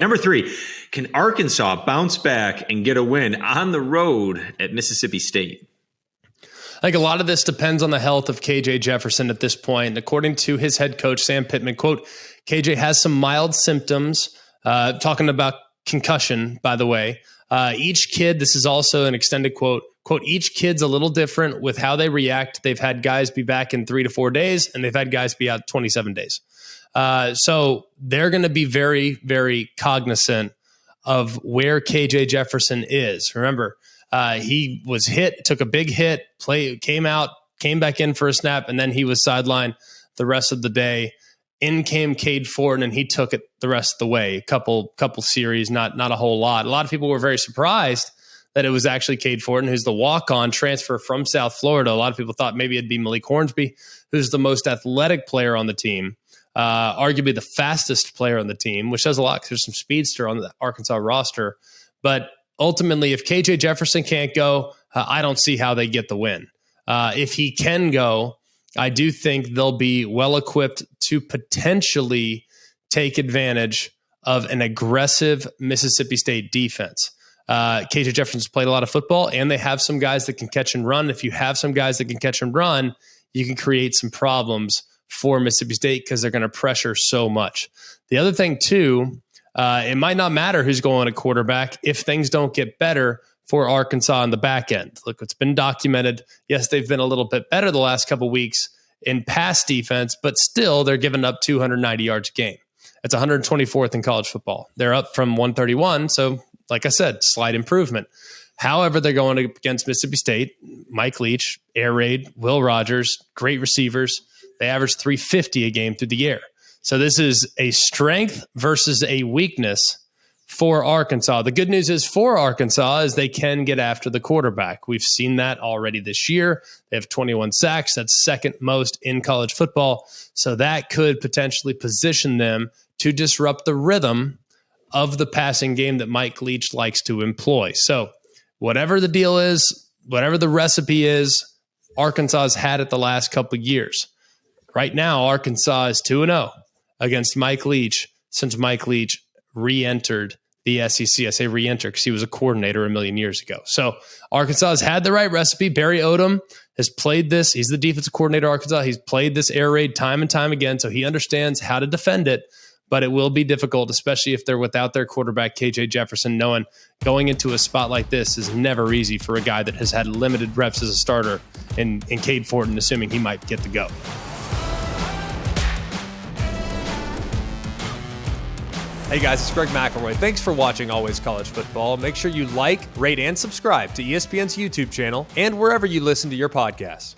Number 3, can Arkansas bounce back and get a win on the road at Mississippi State? I think a lot of this depends on the health of KJ Jefferson at this point. And according to his head coach, Sam Pittman, quote, KJ has some mild symptoms, talking about concussion, by the way. Each kid, this is also an extended quote, each kid's a little different with how they react. They've had guys be back in 3 to 4 days, and they've had guys be out 27 days. So they're going to be very, very cognizant of where KJ Jefferson is. Remember, he was hit, took a big hit, came back in for a snap, and then he was sidelined the rest of the day. In came Cade Fortin, and he took it the rest of the way. A couple series, not a whole lot. A lot of people were very surprised that it was actually Cade Fortin, who's the walk-on transfer from South Florida. A lot of people thought maybe it'd be Malik Hornsby, who's the most athletic player on the team, arguably the fastest player on the team, which says a lot because there's some speedster on the Arkansas roster. But ultimately, if KJ Jefferson can't go, I don't see how they get the win. If he can go, I do think they'll be well-equipped to potentially take advantage of an aggressive Mississippi State defense. KJ Jefferson's played a lot of football, and they have some guys that can catch and run. If you have some guys that can catch and run, you can create some problems for Mississippi State because they're going to pressure so much. The other thing, too, it might not matter who's going at quarterback if things don't get better for Arkansas on the back end. Look, it's been documented. Yes, they've been a little bit better the last couple of weeks in pass defense, but still they're giving up 290 yards a game. It's 124th in college football. They're up from 131. So, like I said, slight improvement. However, they're going against Mississippi State, Mike Leach, air raid, Will Rogers, great receivers. They average 350 a game through the air. So this is a strength versus a weakness for Arkansas. The good news is for Arkansas is they can get after the quarterback. We've seen that already this year. They have 21 sacks. That's second most in college football. So that could potentially position them to disrupt the rhythm of the passing game that Mike Leach likes to employ. So whatever the deal is, whatever the recipe is, Arkansas has had it the last couple of years. Right now, Arkansas is 2-0 against Mike Leach since Mike Leach re-entered the SEC. I say re-enter because he was a coordinator a million years ago. So Arkansas has had the right recipe. Barry Odom has played this. He's the defensive coordinator of Arkansas. He's played this air raid time and time again, so he understands how to defend it. But it will be difficult, especially if they're without their quarterback, KJ Jefferson, knowing going into a spot like this is never easy for a guy that has had limited reps as a starter in Cade Fortin, assuming he might get the go. Hey guys, it's Greg McElroy. Thanks for watching Always College Football. Make sure you like, rate, and subscribe to ESPN's YouTube channel and wherever you listen to your podcasts.